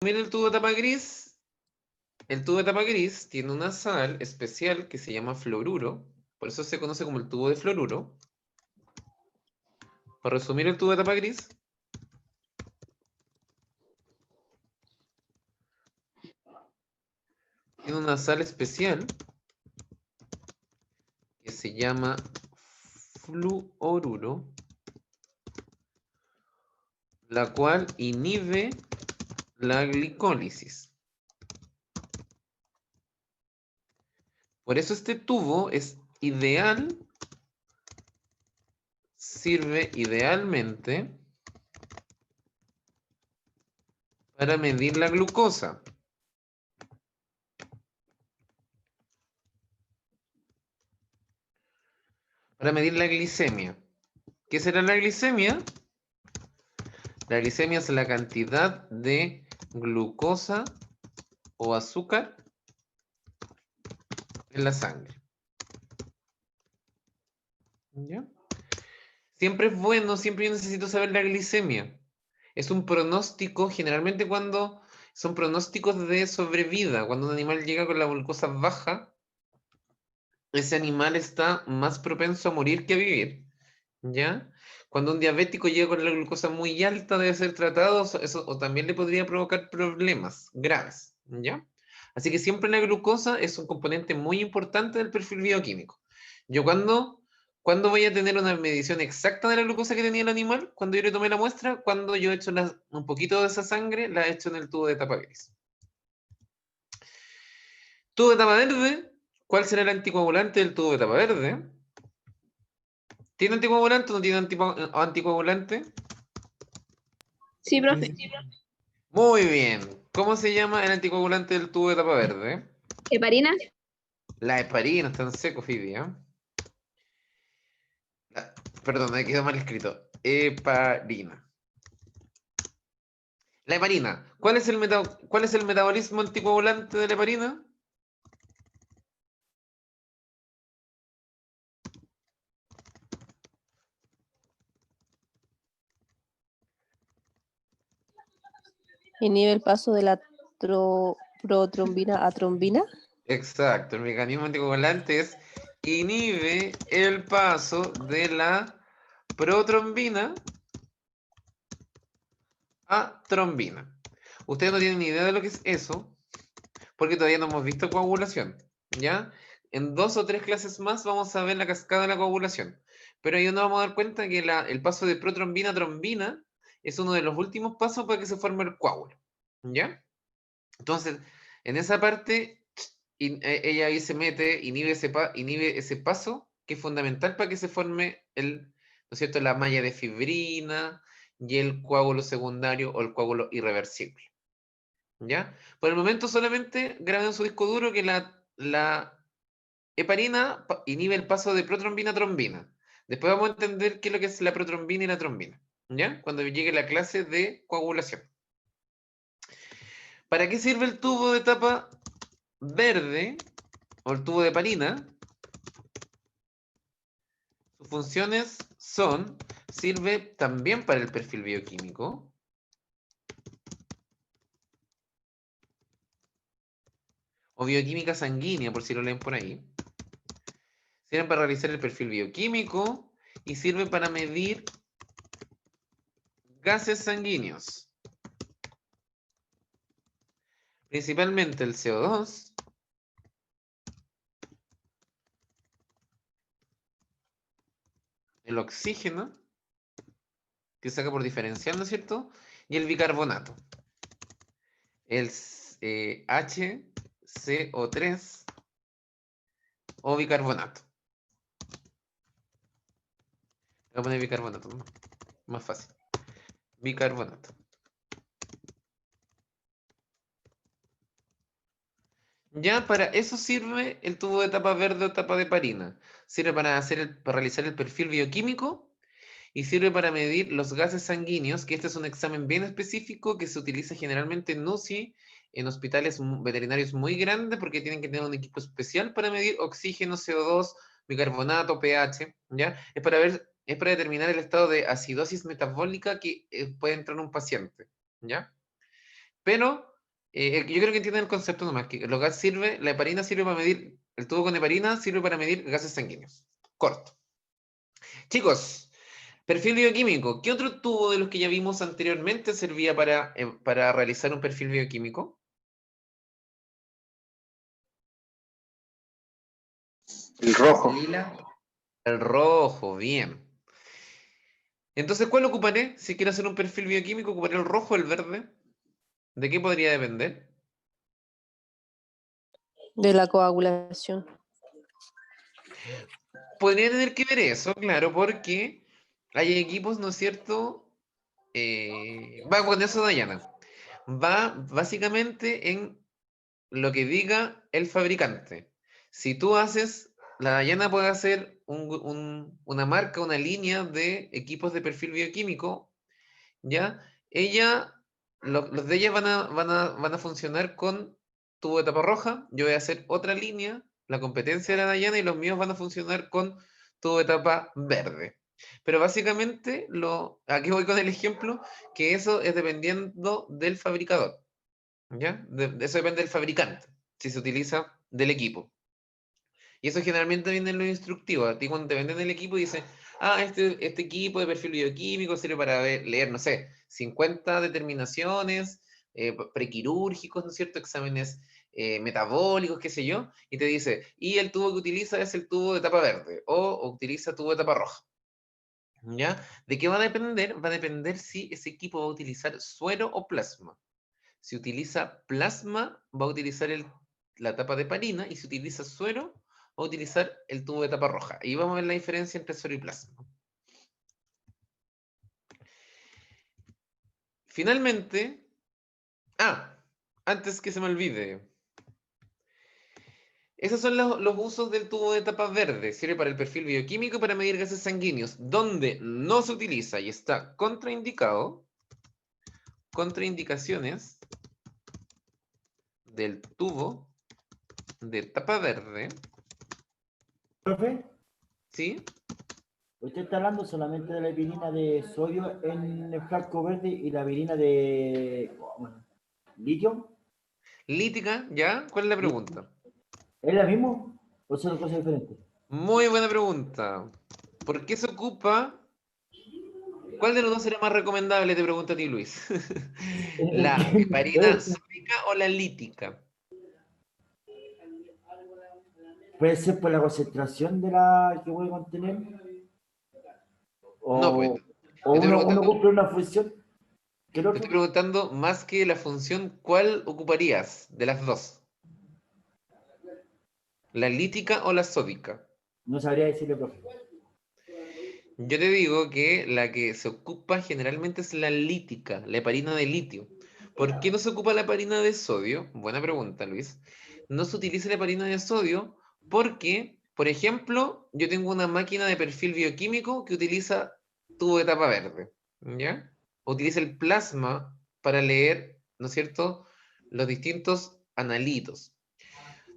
Mira el tubo de tapa gris. El tubo de tapa gris tiene una sal especial que se llama fluoruro. Por eso se conoce como el tubo de fluoruro. Para resumir el tubo de tapa gris, tiene una sal especial que se llama fluoruro, la cual inhibe la glicólisis. Por eso este tubo es ideal, sirve idealmente para medir la glucosa. Para medir la glicemia. ¿Qué será la glicemia? La glicemia es la cantidad de glucosa o azúcar en la sangre. ¿Ya? Siempre es bueno, siempre yo necesito saber la glicemia. Es un pronóstico, generalmente cuando son pronósticos de sobrevida, cuando un animal llega con la glucosa baja, ese animal está más propenso a morir que a vivir. ¿Ya? Cuando un diabético llega con la glucosa muy alta, debe ser tratado, eso, o también le podría provocar problemas graves. ¿Ya? Así que siempre la glucosa es un componente muy importante del perfil bioquímico. Yo cuando voy a tener una medición exacta de la glucosa que tenía el animal, cuando yo le tomé la muestra, cuando yo he hecho un poquito de esa sangre, la he hecho en el tubo de tapa gris. Tubo de tapa verde, ¿cuál será el anticoagulante del tubo de tapa verde? ¿Tiene anticoagulante o no tiene anticoagulante? Sí, profe. Muy bien. ¿Cómo se llama el anticoagulante del tubo de tapa verde? Heparina. La heparina, está en seco, Phoebe, ¿eh? Perdón, me quedó mal escrito. Heparina. La heparina. ¿Cuál es el metabolismo anticoagulante de la heparina? Inhibe el paso de la protrombina a trombina. Exacto, el mecanismo anticoagulante es inhibe el paso de la protrombina a trombina. Ustedes no tienen ni idea de lo que es eso, porque todavía no hemos visto coagulación, ¿ya? En 2 o 3 clases más vamos a ver la cascada de la coagulación. Pero ahí nos vamos a dar cuenta que el paso de protrombina a trombina es uno de los últimos pasos para que se forme el coágulo, ¿ya? Entonces, en esa parte, ella ahí se mete, inhibe ese paso, que es fundamental para que se forme ¿no es cierto?, la malla de fibrina y el coágulo secundario o el coágulo irreversible. ¿Ya? Por el momento solamente graben en su disco duro que la heparina inhibe el paso de protrombina a trombina. Después vamos a entender qué es lo que es la protrombina y la trombina, ¿ya? Cuando llegue la clase de coagulación. ¿Para qué sirve el tubo de tapa verde o el tubo de heparina? Sus funciones sirve también para el perfil bioquímico, o bioquímica sanguínea, por si lo leen por ahí. Sirven para realizar el perfil bioquímico y sirven para medir gases sanguíneos. Principalmente el CO2, el oxígeno, que se saca por diferencial, ¿no es cierto? Y el bicarbonato. El HCO3 o bicarbonato. Voy a poner bicarbonato, ¿no? Más fácil. Bicarbonato. Ya para eso sirve el tubo de tapa verde o tapa de heparina. Sirve para realizar el perfil bioquímico y sirve para medir los gases sanguíneos, que este es un examen bien específico que se utiliza generalmente en UCI, en hospitales veterinarios muy grandes, porque tienen que tener un equipo especial para medir oxígeno, CO2, bicarbonato, pH, ¿ya? Es para determinar el estado de acidosis metabólica que puede entrar un paciente, ¿ya? Pero yo creo que entienden el concepto nomás, que lo gas sirve, la heparina sirve para medir, el tubo con heparina sirve para medir gases sanguíneos. Corto. Chicos, perfil bioquímico. ¿Qué otro tubo de los que ya vimos anteriormente servía para realizar un perfil bioquímico? El rojo. Lila. El rojo, bien. Entonces, ¿cuál ocuparé? Si quiero hacer un perfil bioquímico, ¿ocuparé el rojo o el verde? ¿De qué podría depender? De la coagulación. Podría tener que ver eso, claro, porque hay equipos, ¿no es cierto? Va con eso, Dayana. Va básicamente en lo que diga el fabricante. Si tú haces, la Dayana puede hacer una marca, una línea de equipos de perfil bioquímico, ¿ya? Los de ella van a funcionar con tubo de tapa roja. Yo voy a hacer otra línea, la competencia de la Dayana, y los míos van a funcionar con tubo de tapa verde. Pero básicamente, aquí voy con el ejemplo, que eso es dependiendo del fabricador. ¿Ya? Eso depende del fabricante, si se utiliza del equipo. Y eso generalmente viene en los instructivos. A ti cuando te venden el equipo dice, este equipo de perfil bioquímico sirve para leer, no sé, 50 determinaciones prequirúrgicos, ¿no es cierto? Exámenes metabólicos, qué sé yo, y te dice, y el tubo que utiliza es el tubo de tapa verde, o utiliza tubo de tapa roja. ¿Ya? ¿De qué va a depender? Va a depender si ese equipo va a utilizar suero o plasma. Si utiliza plasma, va a utilizar la tapa de heparina, y si utiliza suero, va a utilizar el tubo de tapa roja. Y vamos a ver la diferencia entre suero y plasma. Finalmente, antes que se me olvide, esos son los usos del tubo de tapa verde. Sirve para el perfil bioquímico y para medir gases sanguíneos. Donde no se utiliza y está contraindicado, contraindicaciones del tubo de tapa verde, Profe, ¿sí? usted está hablando solamente de la virina de sodio en el frasco verde y la virina de litio. Lítica, ¿ya? ¿Cuál es la pregunta? ¿Es la misma o son cosas diferentes? Muy buena pregunta. ¿Por qué se ocupa? ¿Cuál de los dos sería más recomendable? Te pregunto a ti, Luis. ¿La heparina sódica o la lítica? Puede ser por la concentración de la que puede contener. No, pues. O Yo estoy uno preguntando, cumple una función que el te otro. estoy preguntando más que la función, ¿cuál ocuparías de las dos? ¿La lítica o la sódica? No sabría decirle, profe. Yo te digo que la que se ocupa generalmente es la lítica, la heparina de litio. ¿Por qué no se ocupa la heparina de sodio? Buena pregunta, Luis. No se utiliza la heparina de sodio porque, por ejemplo, yo tengo una máquina de perfil bioquímico que utiliza tubo de tapa verde, ¿ya? Utiliza el plasma para leer, ¿no es cierto?, los distintos analitos.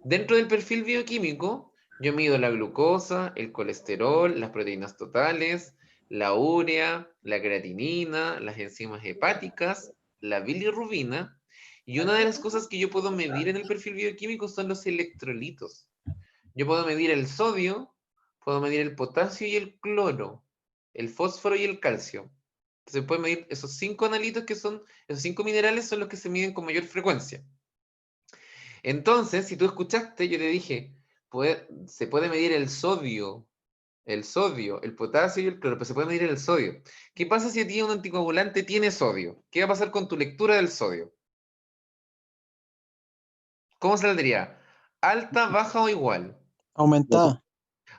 Dentro del perfil bioquímico, yo mido la glucosa, el colesterol, las proteínas totales, la urea, la creatinina, las enzimas hepáticas, la bilirrubina, y una de las cosas que yo puedo medir en el perfil bioquímico son los electrolitos. Yo puedo medir el sodio, puedo medir el potasio y el cloro, el fósforo y el calcio. Se puede medir esos 5 analitos esos 5 minerales son los que se miden con mayor frecuencia. Entonces, si tú escuchaste, yo te dije, se puede medir el sodio, el potasio y el cloro, pero se puede medir el sodio. ¿Qué pasa si a ti un anticoagulante tiene sodio? ¿Qué va a pasar con tu lectura del sodio? ¿Cómo saldría? ¿Alta, baja o igual? Aumentada.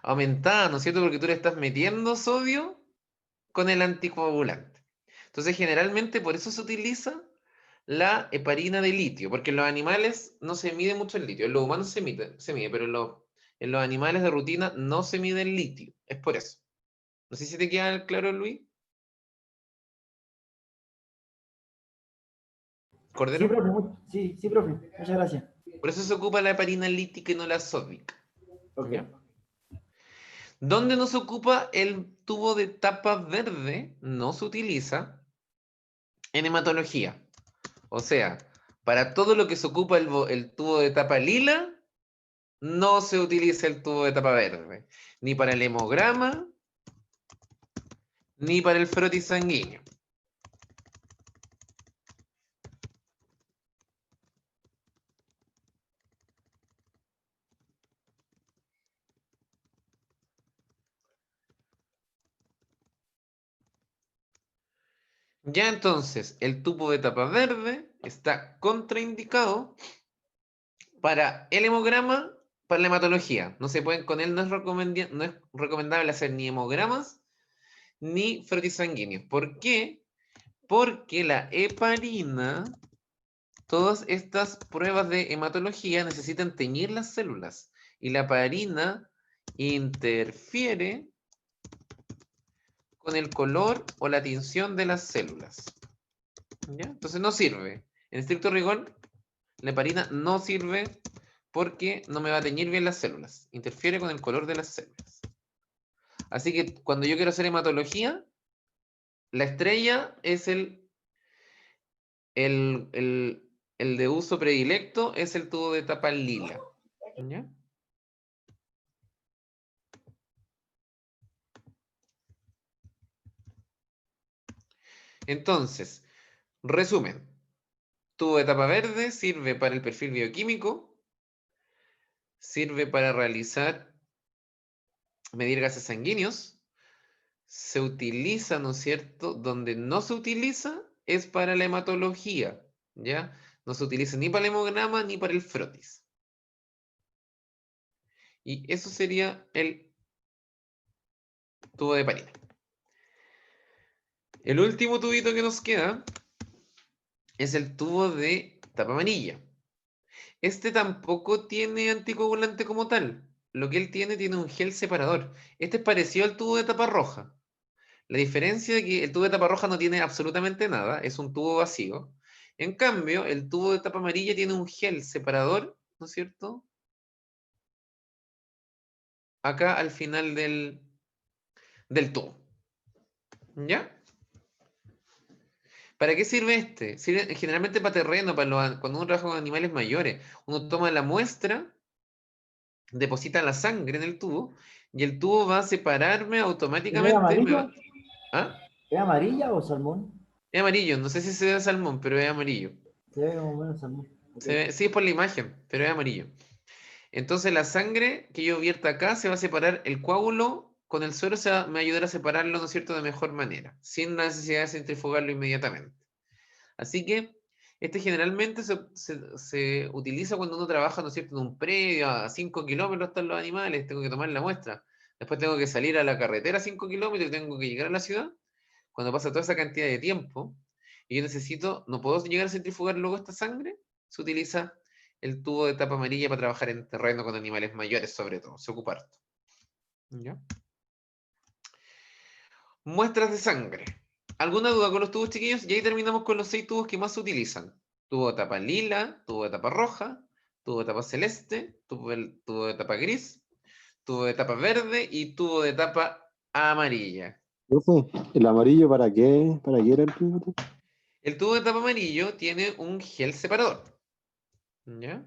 Aumentada, ¿no es cierto? Porque tú le estás metiendo sodio con el anticoagulante. Entonces, generalmente por eso se utiliza la heparina de litio, porque en los animales no se mide mucho el litio, en los humanos se mide, pero en los animales de rutina no se mide el litio, es por eso. No sé si te queda claro, Luis. Sí, Cordero. profe. Sí, profe. Muchas gracias. Por eso se ocupa la heparina lítica y no la sódica. Ok. ¿Ya? ¿Dónde no se ocupa el tubo de tapa verde? No se utiliza en hematología. O sea, Para todo lo que se ocupa el tubo de tapa lila, no se utiliza el tubo de tapa verde. Ni para el hemograma, ni para el frotis sanguíneo. Ya entonces, el tubo de tapa verde está contraindicado para el hemograma, para la hematología. No se pueden, con él no es recomendable hacer ni hemogramas ni frotis sanguíneos. ¿Por qué? Porque la heparina, todas estas pruebas de hematología necesitan teñir las células. Y la heparina interfiere con el color o la tinción de las células. ¿Ya? Entonces no sirve. En estricto rigor, la heparina no sirve porque no me va a teñir bien las células. Interfiere con el color de las células. Así que cuando yo quiero hacer hematología, la estrella es el de uso predilecto, es el tubo de tapa lila. ¿Ya? Entonces, resumen. Tubo de tapa verde sirve para el perfil bioquímico, sirve para medir gases sanguíneos, se utiliza, ¿no es cierto? Donde no se utiliza es para la hematología, ¿ya? No se utiliza ni para el hemograma ni para el frotis. Y eso sería el tubo de heparina. El último tubito que nos queda es el tubo de tapa amarilla. Este tampoco tiene anticoagulante como tal. Lo que él tiene un gel separador. Este es parecido al tubo de tapa roja. La diferencia es que el tubo de tapa roja no tiene absolutamente nada, es un tubo vacío. En cambio, el tubo de tapa amarilla tiene un gel separador, ¿no es cierto? Acá al final del tubo. ¿Ya? ¿Para qué sirve este? Sirve generalmente para terreno, cuando uno trabaja con animales mayores. Uno toma la muestra, deposita la sangre en el tubo y el tubo va a separarme ¿Es automáticamente. amarillo? ¿Ah? ¿Es amarilla o salmón? Es amarillo, no sé si se ve salmón, pero es amarillo. Se ve más o menos salmón. Ok. Sí, es por la imagen, pero es amarillo. Entonces la sangre que yo vierta acá se va a separar, el coágulo con el suero me va a ayudar a separarlo, ¿no es cierto?, de mejor manera, sin la necesidad de centrifugarlo inmediatamente. Así que este generalmente se utiliza cuando uno trabaja, ¿no es cierto?, en un predio, a 5 kilómetros están los animales, tengo que tomar la muestra. Después tengo que salir a la carretera a 5 kilómetros y tengo que llegar a la ciudad. Cuando pasa toda esa cantidad de tiempo y yo no puedo llegar a centrifugar luego esta sangre, se utiliza el tubo de tapa amarilla para trabajar en terreno con animales mayores, sobre todo, se ocupa harto. ¿Ya? Muestras de sangre. ¿Alguna duda con los tubos, chiquillos? Y ahí terminamos con los 6 tubos que más se utilizan. Tubo de tapa lila, tubo de tapa roja, tubo de tapa celeste, tubo de tapa gris, tubo de tapa verde y tubo de tapa amarilla. Profe, ¿el amarillo para qué era el tubo? El tubo de tapa amarillo tiene un gel separador. ¿Ya?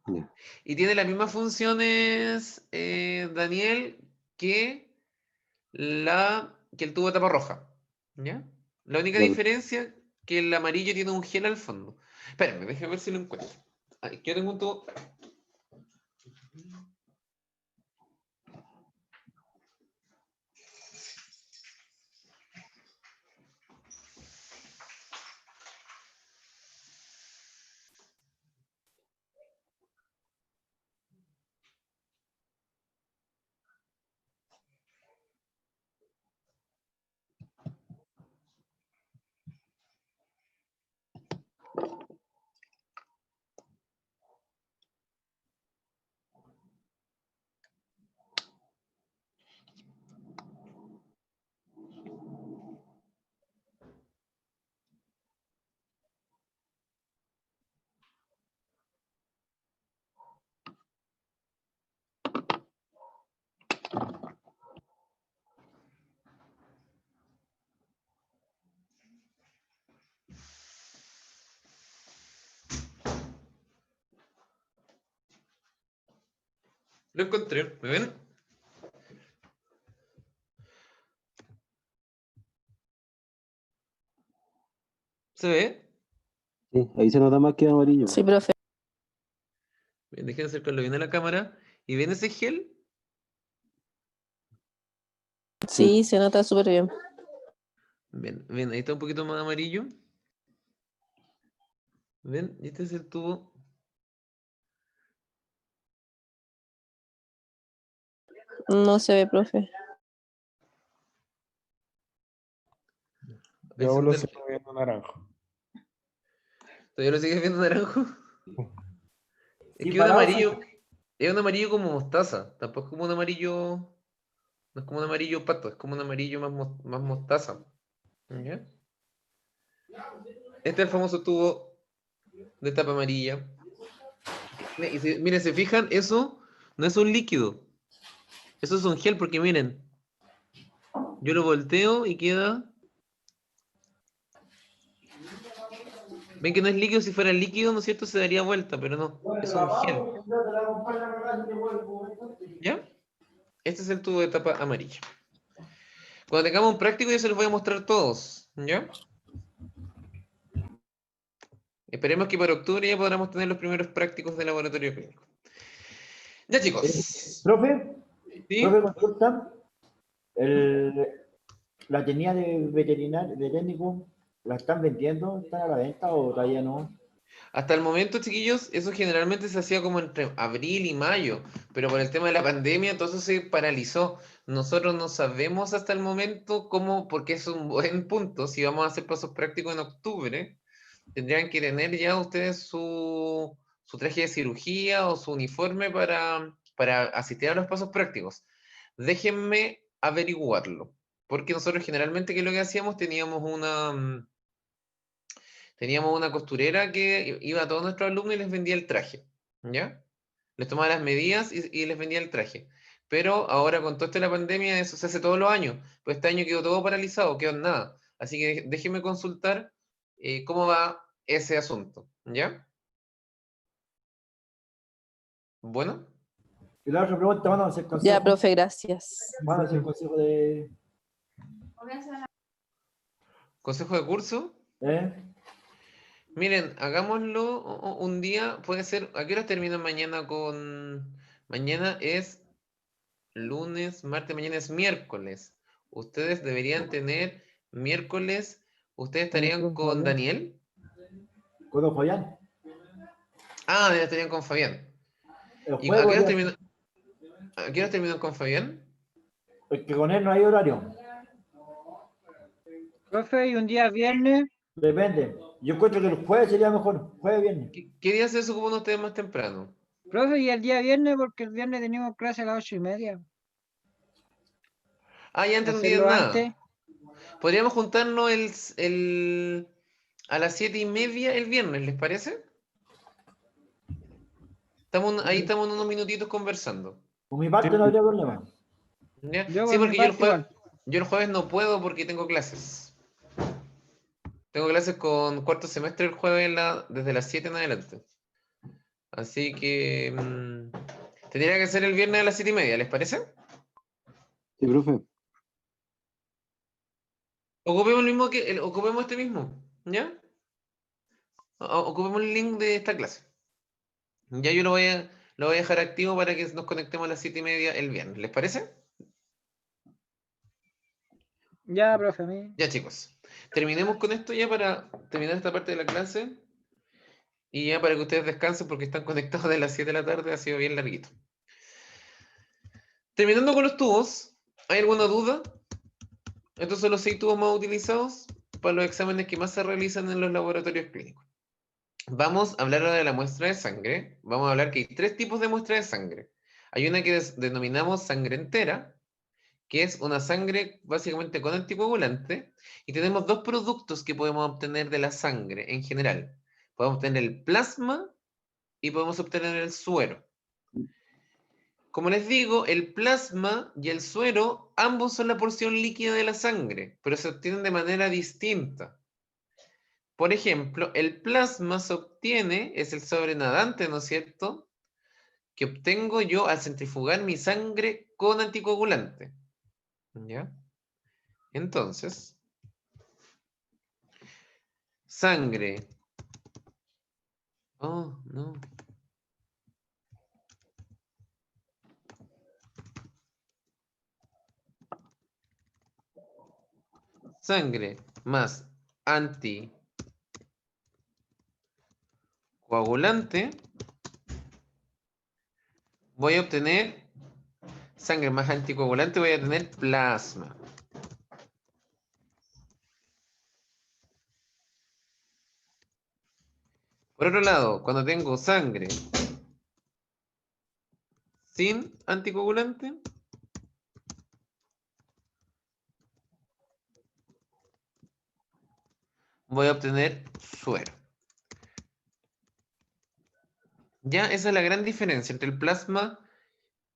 Ya. Y tiene las mismas funciones, Daniel, que, que el tubo de tapa roja. ¿Ya? La única Ya, diferencia que el amarillo tiene un gel al fondo. Espérenme, déjame ver si lo encuentro. Aquí yo tengo un tubo. Lo encontré, ¿me ven? ¿Se ve? Sí, ahí se nota más que amarillo. Sí, profe. Bien, dejen acercarlo bien a la cámara. ¿Y ven ese gel? Sí, se nota súper bien. Ven, ven, ahí está un poquito más amarillo. ¿Ven? Y este es el tubo. No se ve, profe. Ahí Yo se lo nota el sigo gel. viendo naranjo. ¿Todavía lo sigues viendo naranjo? Es Sí, que un parado, sí. amarillo, es un amarillo como mostaza. Tampoco es como un amarillo, no es como un amarillo pato, es como un amarillo más mostaza. ¿Ya? Este es el famoso tubo de tapa amarilla. Y miren, se fijan, eso no es un líquido. Eso es un gel porque miren, yo lo volteo y queda... Ven que no es líquido, si fuera líquido, ¿no es cierto? Se daría vuelta, pero no, es un gel. ¿Ya? Este es el tubo de tapa amarilla. Cuando tengamos un práctico yo se los voy a mostrar todos, ¿ya? Esperemos que para octubre ya podamos tener los primeros prácticos de laboratorio clínico. Ya, chicos. Profe, ¿Sí? consulta. El, la tenía de veterinario, de técnico, ¿la están vendiendo? ¿Están a la venta o todavía no? Hasta el momento, chiquillos, eso generalmente se hacía como entre abril y mayo, pero por el tema de la pandemia todo eso se paralizó. Nosotros no sabemos hasta el momento cómo, porque es un buen punto, si vamos a hacer pasos prácticos en octubre, tendrían que tener ya ustedes su traje de cirugía o su uniforme para asistir a los pasos prácticos. Déjenme averiguarlo, porque nosotros generalmente, ¿qué es lo que hacíamos? Teníamos una costurera que iba a todos nuestros alumnos y les vendía el traje, ¿ya? Les tomaba las medidas y les vendía el traje. Pero ahora con todo esto de la pandemia, eso se hace todos los años. Pues este año quedó todo paralizado, quedó en nada. Así que déjenme consultar cómo va ese asunto, ¿ya? Bueno, Y la otra pregunta, ¿van a hacer consejo? Ya, profe, gracias. ¿Van a hacer consejo de...? consejo de curso. ¿Eh? Miren, hagámoslo un día, puede ser, ¿a qué hora termina mañana con... Mañana es lunes, martes, mañana es miércoles. Ustedes deberían tener miércoles, ustedes estarían con Daniel. ¿Con don Fabián? Ah, ya estarían con Fabián. El ¿Y a qué hora juego, terminan, a qué hora terminan con Fabián? es que con él no hay horario. Profe, y un día viernes, Depende. Yo encuentro que el jueves sería mejor. Jueves, viernes. ¿Qué día se ocupan ustedes más temprano? profe, y el día viernes, porque el viernes tenemos clase a las 8:30. Ah, ya Hacerlo entendí antes. nada. Podríamos juntarnos a las 7:30 el viernes, ¿les parece? Ahí estamos unos minutitos conversando. Por mi parte no habría problema. ¿Ya? Yo Sí, por mi porque parte igual. yo el jueves no puedo porque tengo clases. Tengo clases con cuarto semestre el jueves desde las 7 en adelante. Así que tendría que ser el viernes a las 7:30, ¿les parece? Sí, profe. Ocupemos ocupemos este mismo, ¿ya? Ocupemos el link de esta clase. Ya yo lo voy a dejar activo para que nos conectemos a las 7:30 el viernes, ¿les parece? Ya, profe, a mí. Ya, chicos. Terminemos con esto ya para terminar esta parte de la clase. Y ya para que ustedes descansen porque están conectados de las 7 de la tarde, ha sido bien larguito. Terminando con los tubos, ¿hay alguna duda? Estos son los 6 tubos más utilizados para los exámenes que más se realizan en los laboratorios clínicos. Vamos a hablar ahora de la muestra de sangre. Vamos a hablar que hay 3 tipos de muestra de sangre. Hay una que denominamos sangre entera, que es una sangre básicamente con anticoagulante, y tenemos 2 productos que podemos obtener de la sangre en general. Podemos obtener el plasma y podemos obtener el suero. Como les digo, el plasma y el suero ambos son la porción líquida de la sangre, pero se obtienen de manera distinta. Por ejemplo, el plasma se obtiene, es el sobrenadante, ¿no es cierto?, que obtengo yo al centrifugar mi sangre con anticoagulante. ¿Ya? Entonces, sangre. Oh, no. Sangre más anticoagulante. Voy a obtener sangre más anticoagulante, voy a tener plasma. Por otro lado, cuando tengo sangre sin anticoagulante, voy a obtener suero. Ya, esa es la gran diferencia entre el plasma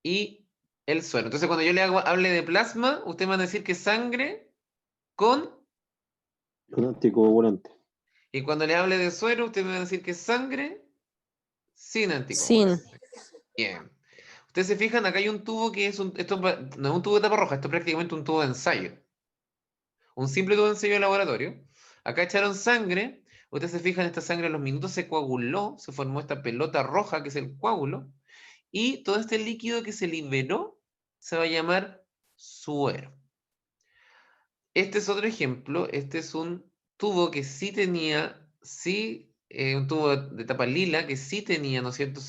y el suero. Entonces, cuando yo hable de plasma, usted me va a decir que es sangre con... Un anticoagulante. Y cuando le hable de suero, usted me va a decir que es sangre sin Sin. anticoagulante. Bien. Ustedes se fijan, acá hay un tubo que es esto no es un tubo de tapa roja, esto es prácticamente un tubo de ensayo. Un simple tubo de ensayo de laboratorio. Acá echaron sangre. Ustedes se fijan, esta sangre a los minutos se coaguló, se formó esta pelota roja que es el coágulo. Y todo este líquido que se liberó se va a llamar suero. Este es otro ejemplo. Este es un tubo que sí tenía, un tubo de tapa lila que sí tenía, ¿no es cierto?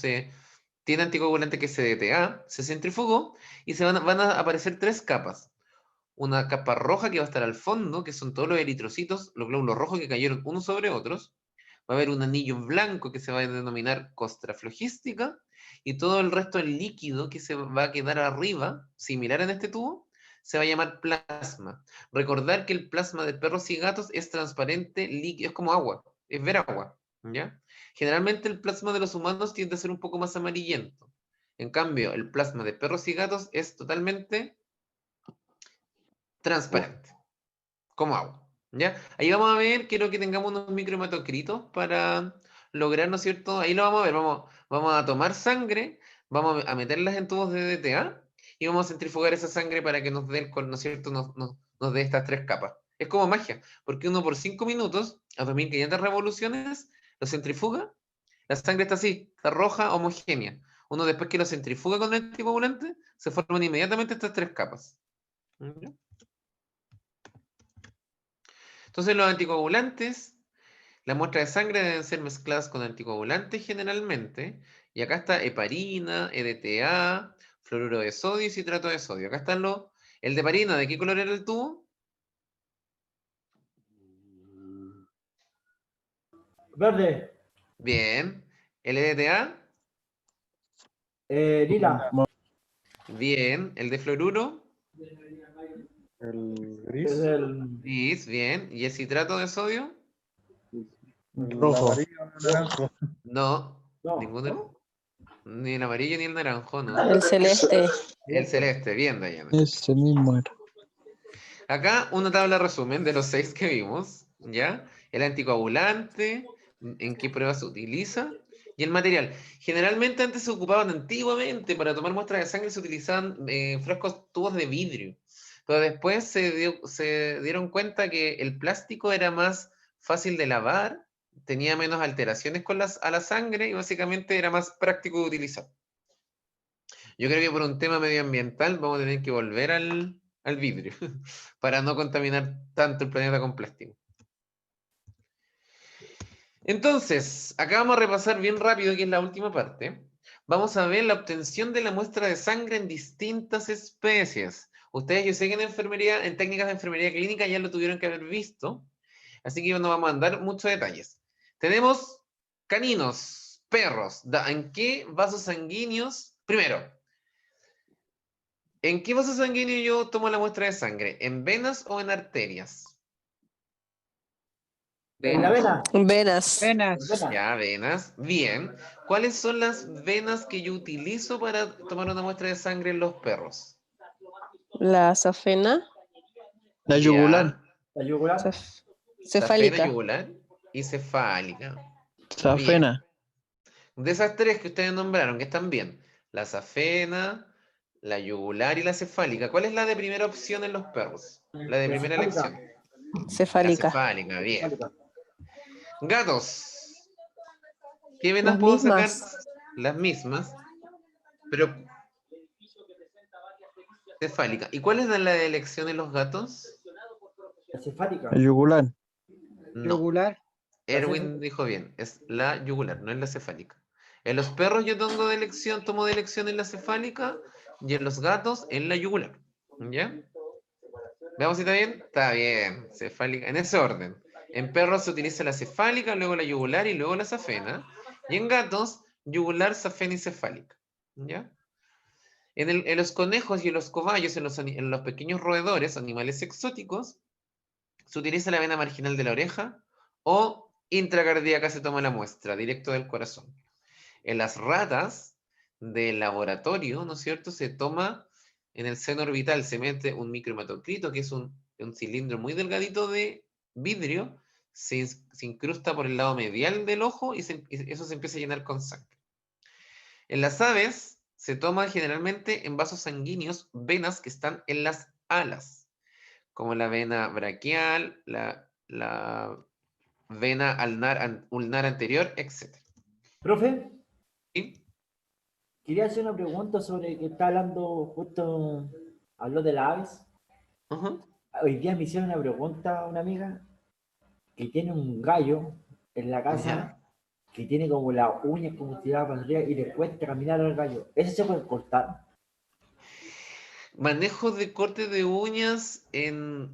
Tiene anticoagulante que es CDTA, se centrifugó y van a aparecer 3 capas. Una capa roja que va a estar al fondo, que son todos los eritrocitos, los glóbulos rojos que cayeron unos sobre otros. Va a haber un anillo blanco que se va a denominar costra flogística y todo el resto del líquido que se va a quedar arriba, similar en este tubo, se va a llamar plasma. Recordar que el plasma de perros y gatos es transparente, líquido, es como agua, es ver agua, ¿ya? Generalmente el plasma de los humanos tiende a ser un poco más amarillento. En cambio, el plasma de perros y gatos es totalmente transparente, como agua. ¿Ya? Ahí vamos a ver, quiero que tengamos unos micromatocritos para lograr, ¿no es cierto? Ahí lo vamos a ver, vamos a tomar sangre, vamos a meterlas en tubos de DTA y vamos a centrifugar esa sangre para que nos dé, ¿no es cierto? Nos dé estas 3 capas. Es como magia, porque uno por 5 minutos, a 2500 revoluciones, lo centrifuga, la sangre está así, está roja, homogénea. Uno después que lo centrifuga con el anticoagulante, se forman inmediatamente estas 3 capas. ¿Ya? Entonces los anticoagulantes, las muestras de sangre deben ser mezcladas con anticoagulantes generalmente. Y acá está heparina, EDTA, fluoruro de sodio y citrato de sodio. Acá están el de heparina, ¿de qué color era el tubo? Verde. Bien. ¿El EDTA? Lila. Bien. ¿El de fluoruro? El Es gris, el Gris, bien. ¿Y el citrato de sodio? el Rojo. amarillo, el naranjo. No, no. ninguno. Ni el amarillo ni el naranjo, ¿no? El celeste. El celeste, bien, Dayana. Ese mismo era. Acá una tabla resumen de los 6 que vimos, ¿ya? El anticoagulante, en qué prueba se utiliza, y el material. Generalmente antes se ocupaban, antiguamente, para tomar muestras de sangre se utilizaban frascos, tubos de vidrio. Pero después se dieron cuenta que el plástico era más fácil de lavar, tenía menos alteraciones a la sangre y básicamente era más práctico de utilizar. Yo creo que por un tema medioambiental vamos a tener que volver al vidrio para no contaminar tanto el planeta con plástico. Entonces, acá vamos a repasar bien rápido, que es la última parte. Vamos a ver la obtención de la muestra de sangre en distintas especies. Ustedes, yo sé que en enfermería, en técnicas de enfermería clínica ya lo tuvieron que haber visto, así que no vamos a dar muchos detalles. Tenemos caninos, perros. ¿En qué vasos sanguíneos? Primero, ¿en qué vaso sanguíneo yo tomo la muestra de sangre? ¿En venas o en arterias? en la vena. Venas. Venas. Vena. Ya, venas. Bien. ¿Cuáles son las venas que yo utilizo para tomar una muestra de sangre en los perros? La safena. La Ya, yugular. La yugular. safena, Cefálica. yugular y cefálica. Safena. De esas 3 que ustedes nombraron, que están bien, la safena, la yugular y la cefálica. ¿Cuál es la de primera opción en los perros? La de La primera cefálica. elección. La Cefálica. cefálica, bien. Cefálica. Gatos. ¿Qué venas Las puedo sacar? mismas. Las mismas. Pero cefálica. ¿Y cuál es la de elección en los gatos? La cefálica. El yugular. No. Yugular. Erwin dijo bien. Es la yugular, no es la cefálica. En los perros yo tomo de elección en la cefálica y en los gatos en la yugular. ¿Ya? Veamos si está bien. Está bien. Cefálica. En ese orden. En perros se utiliza la cefálica, luego la yugular y luego la safena. Y en gatos, yugular, safena y cefálica. ¿Ya? En los conejos y en los cobayos, en los pequeños roedores, animales exóticos, se utiliza la vena marginal de la oreja o intracardíaca se toma la muestra, directo del corazón. En las ratas del laboratorio, ¿no es cierto? Se toma en el seno orbital, se mete un microhematocrito, que es un cilindro muy delgadito de vidrio, se incrusta por el lado medial del ojo y eso se empieza a llenar con sangre. En las aves se toma generalmente en vasos sanguíneos, venas que están en las alas, como la vena braquial, la vena ulnar anterior, etc. Profe, ¿Sí? quería hacer una pregunta sobre que está hablando, justo habló de las aves. Ujú. Hoy día me hicieron una pregunta una amiga que tiene un gallo en la casa ¿Ya? que tiene como la uña como tirada para arriba y le cuesta caminar al gallo. ¿Ese se puede cortar? Manejo de corte de uñas en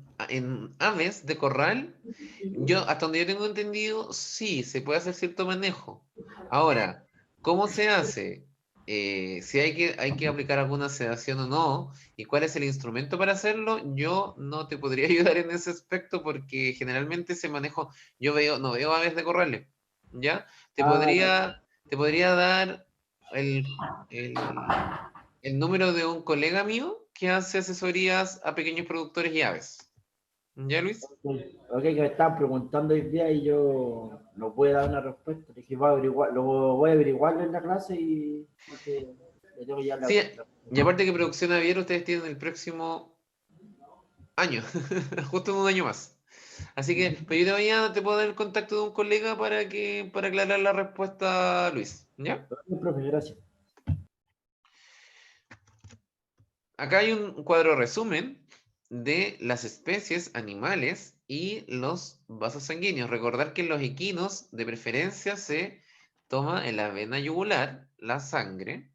aves de corral. Yo, hasta donde yo tengo entendido, sí, se puede hacer cierto manejo. Ahora, ¿cómo se hace? Si hay que aplicar alguna sedación o no, y cuál es el instrumento para hacerlo, yo no te podría ayudar en ese aspecto porque generalmente ese manejo, no veo aves de corrales, ¿ya? Te Ah, podría, te podría dar el, el, el número de un colega mío que hace asesorías a pequeños productores y aves. ¿Ya, Luis? ok, que me estaban preguntando hoy día y yo no pude dar una respuesta. Dije, lo voy a averiguar en la clase y porque le tengo ya Sí, y aparte que producción abierta ustedes tienen el próximo año, justo en un año más. Así que, pero yo te puedo dar el contacto de un colega para aclarar la respuesta, Luis. ¿Ya? Profe, gracias. Acá hay un cuadro resumen de las especies animales y los vasos sanguíneos. Recordar que en los equinos, de preferencia, se toma en la vena yugular la sangre.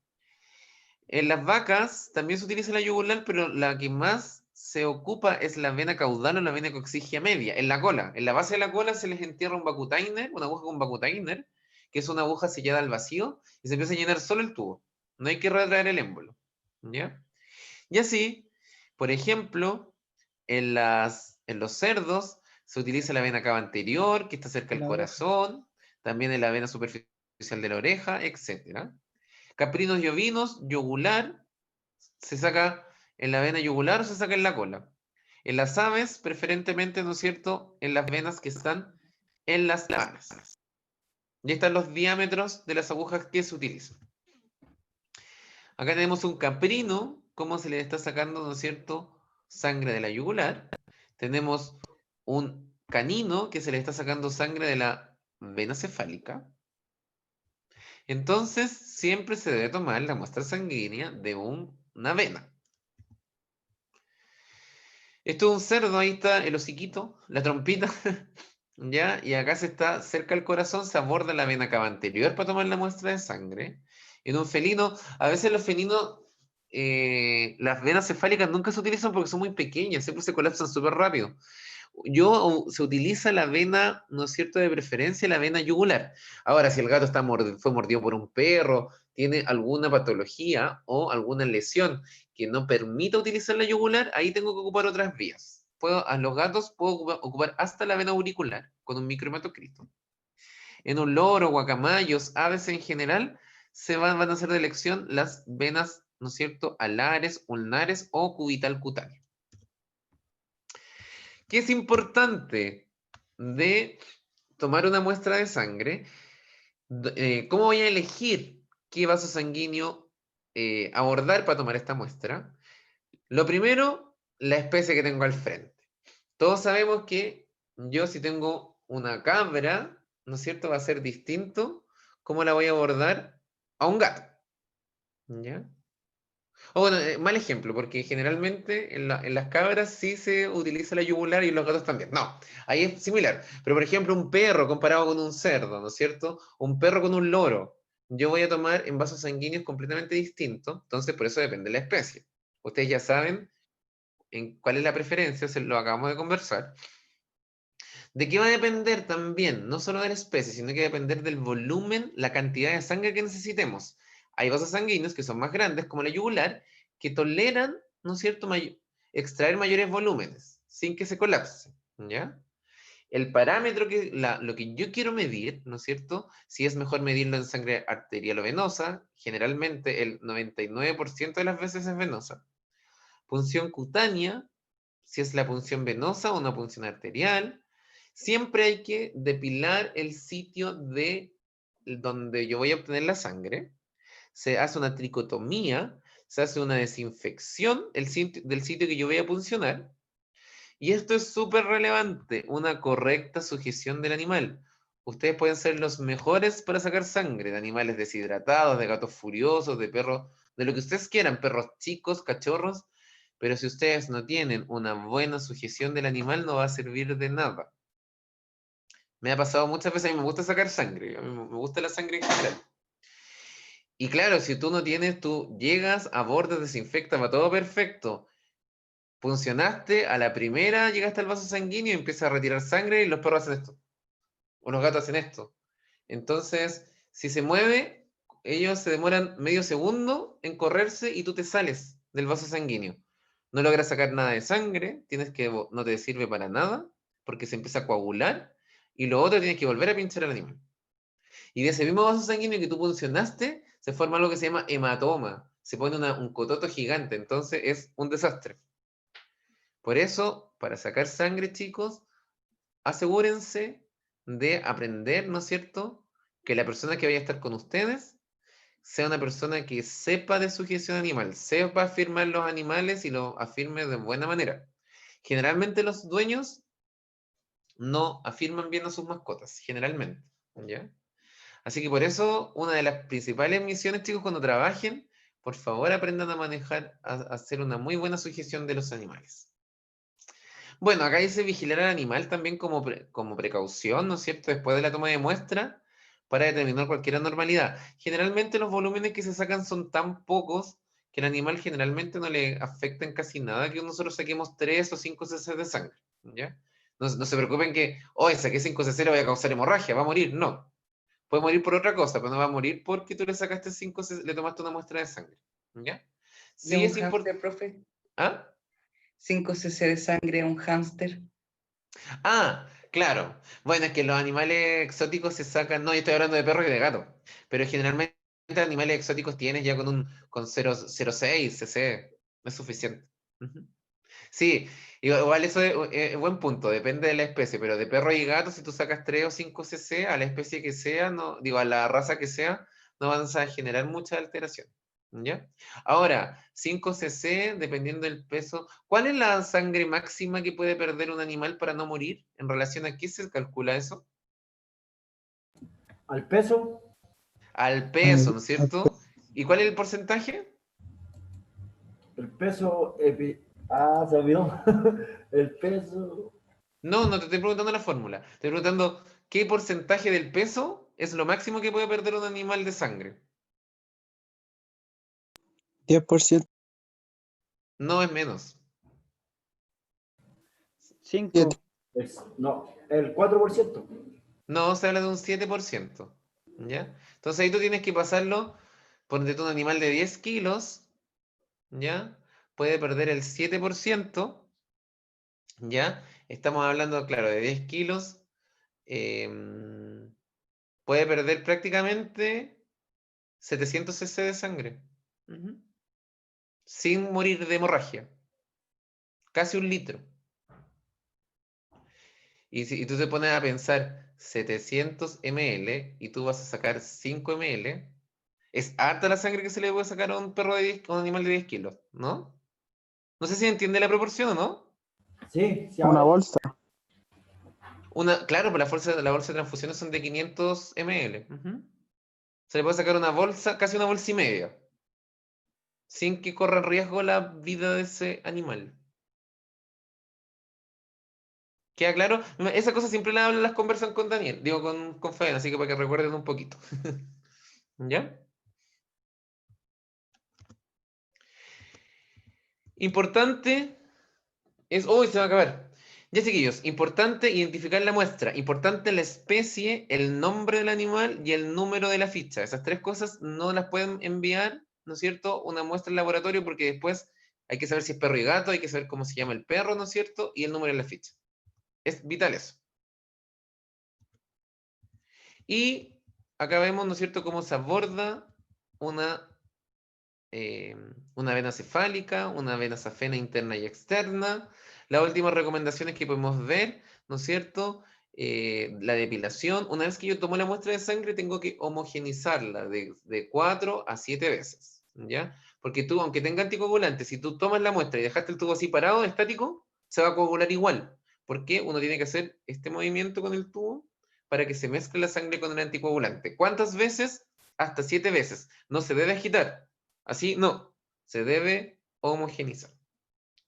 En las vacas también se utiliza la yugular, pero la que más se ocupa es la vena caudal o la vena coxigia media, en la cola. En la base de la cola se les entierra un vacutainer, una aguja con vacutainer, que es una aguja sellada al vacío, y se empieza a llenar solo el tubo. No hay que retraer el émbolo. ¿Ya? Y así, por ejemplo, en los cerdos se utiliza la vena cava anterior, que está cerca del La oreja. corazón, también en la vena superficial de la oreja, etc. Caprinos y ovinos, yugular, se saca en la vena yugular o se saca en la cola. En las aves, preferentemente, ¿no es cierto?, en las venas que están en las alas. Y están los diámetros de las agujas que se utilizan. Acá tenemos un caprino, cómo se le está sacando, ¿no es cierto?, sangre de la yugular. Tenemos un canino que se le está sacando sangre de la vena cefálica. Entonces, siempre se debe tomar la muestra sanguínea de una vena. Esto es un cerdo, ahí está el hociquito, la trompita, ¿ya? Y acá se está cerca del corazón, se aborda la vena cava anterior para tomar la muestra de sangre. En un felino, a veces los felinos, las venas cefálicas nunca se utilizan porque son muy pequeñas, siempre se colapsan súper rápido. Se utiliza la vena, ¿no es cierto?, de preferencia la vena yugular. Ahora, si el gato fue mordido por un perro, tiene alguna patología o alguna lesión que no permita utilizar la yugular, ahí tengo que ocupar otras vías. A los gatos puedo ocupar hasta la vena auricular con un microhematocrito. En un loro, guacamayos, aves en general, van a hacer de elección las venas, ¿no es cierto?, alares, ulnares o cubital cutáneo. ¿Qué es importante de tomar una muestra de sangre? ¿Cómo voy a elegir qué vaso sanguíneo abordar para tomar esta muestra. Lo primero, la especie que tengo al frente. Todos sabemos que yo si tengo una cabra, ¿no es cierto? Va a ser distinto cómo la voy a abordar a un gato. ¿Ya? O bueno, mal ejemplo, porque generalmente en las cabras sí se utiliza la yugular y en los gatos también. No, ahí es similar. Pero por ejemplo, un perro comparado con un cerdo, ¿no es cierto? Un perro con un loro. Yo voy a tomar en vasos sanguíneos completamente distintos, entonces por eso depende de la especie. Ustedes ya saben en cuál es la preferencia, se lo acabamos de conversar. ¿De qué va a depender también? No solo de la especie, sino que va a depender del volumen, la cantidad de sangre que necesitemos. Hay vasos sanguíneos que son más grandes, como la yugular, que toleran, ¿no es cierto?, extraer mayores volúmenes, sin que se colapse, ¿ya? El parámetro lo que yo quiero medir, ¿no es cierto? Si es mejor medirlo en sangre arterial o venosa, generalmente el 99% de las veces es venosa. Punción cutánea, si es la punción venosa o una punción arterial. Siempre hay que depilar el sitio de donde yo voy a obtener la sangre. Se hace una tricotomía, se hace una desinfección del sitio que yo voy a puncionar. Y esto es súper relevante, una correcta sujeción del animal. Ustedes pueden ser los mejores para sacar sangre de animales deshidratados, de gatos furiosos, de perros, de lo que ustedes quieran, perros chicos, cachorros, pero si ustedes no tienen una buena sujeción del animal, no va a servir de nada. Me ha pasado muchas veces, a mí me gusta sacar sangre, a mí me gusta la sangre en general. Y claro, si tú no tienes, tú llegas, abordas, desinfectas, va todo perfecto. Funcionaste, a la primera llegaste al vaso sanguíneo y empiezas a retirar sangre y los perros hacen esto. O los gatos hacen esto. Entonces, si se mueve, ellos se demoran medio segundo en correrse y tú te sales del vaso sanguíneo. No logras sacar nada de sangre, no te sirve para nada, porque se empieza a coagular, y lo otro tienes que volver a pinchar al animal. Y de ese mismo vaso sanguíneo que tú puncionaste, se forma algo que se llama hematoma. Se pone un cototo gigante, entonces es un desastre. Por eso, para sacar sangre, chicos, asegúrense de aprender, ¿no es cierto?, que la persona que vaya a estar con ustedes sea una persona que sepa de sujeción animal, sepa afirmar los animales y lo afirme de buena manera. Generalmente los dueños no afirman bien a sus mascotas, generalmente, ¿ya? Así que por eso, una de las principales misiones, chicos, cuando trabajen, por favor aprendan a manejar, a hacer una muy buena sujeción de los animales. Bueno, acá dice vigilar al animal también como precaución, ¿no es cierto? Después de la toma de muestra, para determinar cualquier anormalidad. Generalmente los volúmenes que se sacan son tan pocos que al animal generalmente no le afectan casi nada que nosotros saquemos 3 o 5 cc de sangre, ¿ya? No se preocupen que, hoy saqué 5 cc, le voy a causar hemorragia, va a morir. No. Puede morir por otra cosa, pero no va a morir porque tú le sacaste 5 cc, le tomaste una muestra de sangre, ¿ya? De Sí un es importante. hámster, profe. ¿Ah? 5 cc de sangre, un hámster. Ah, claro. Bueno, es que los animales exóticos se sacan, no, yo estoy hablando de perros y de gatos, pero generalmente animales exóticos tienes ya con 0,06 cc, es suficiente. Ujú. Sí, igual eso es buen punto, depende de la especie, pero de perro y gato, si tú sacas 3 o 5 cc, a la especie que sea, no, digo, a la raza que sea, no vas a generar mucha alteración. ¿Ya? Ahora, 5 cc, dependiendo del peso. ¿Cuál es la sangre máxima que puede perder un animal para no morir? ¿En relación a qué se calcula eso? Al peso, Al peso, ¿no es cierto? ¿Y cuál es el porcentaje? el peso, se olvidó. El peso, No, no te estoy preguntando la fórmula. Te estoy preguntando qué porcentaje del peso es lo máximo que puede perder un animal de sangre. 10%. No es menos. 5. no, el 4%. No, se habla de un 7%. ¿Ya? Entonces ahí tú tienes que pasarlo, ponte un animal de 10 kilos, ¿ya? Puede perder el 7%, ¿ya? Estamos hablando, claro, de 10 kilos. Puede perder prácticamente 700 cc de sangre. Ujú. Sin morir de hemorragia. Casi 1 litro. Y tú te pones a pensar 700 ml y tú vas a sacar 5 ml, Es harta la sangre que se le puede sacar a un perro de 10, a un animal de 10 kilos, ¿no? No sé si entiende la proporción o no. Sí, sí, Una ahora- bolsa. Claro, pues la bolsa de transfusiones son de 500 ml. Ujú. Se le puede sacar una bolsa, casi una bolsa y media, sin que corra riesgo la vida de ese animal. ¿Queda claro? Esa cosa siempre la hablan, las conversan con Daniel, digo con Fabián, así que para que recuerden un poquito. ¿Ya? Importante es... ¡Uy, se va a acabar! Ya, chiquillos, importante identificar la muestra, importante la especie, el nombre del animal y el número de la ficha. Esas tres cosas no las pueden enviar, ¿no es cierto?, una muestra al laboratorio porque después hay que saber si es perro y gato, hay que saber cómo se llama el perro, ¿no es cierto?, y el número de la ficha. Es vital eso. Y acá vemos, ¿no es cierto?, cómo se aborda una vena cefálica, una vena safena interna y externa. Las últimas recomendaciones que podemos ver, ¿no es cierto? La depilación. Una vez que yo tomo la muestra de sangre, tengo que homogenizarla de 4 a 7 veces, ¿ya? Porque tú, aunque tenga anticoagulante, si tú tomas la muestra y dejaste el tubo así parado, estático, se va a coagular igual. Porque uno tiene que hacer este movimiento con el tubo para que se mezcle la sangre con el anticoagulante. ¿Cuántas veces? Hasta 7 veces. No se debe agitar. Así no, se debe homogenizar.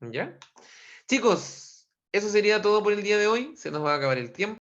¿Ya? Chicos, eso sería todo por el día de hoy. Se nos va a acabar el tiempo.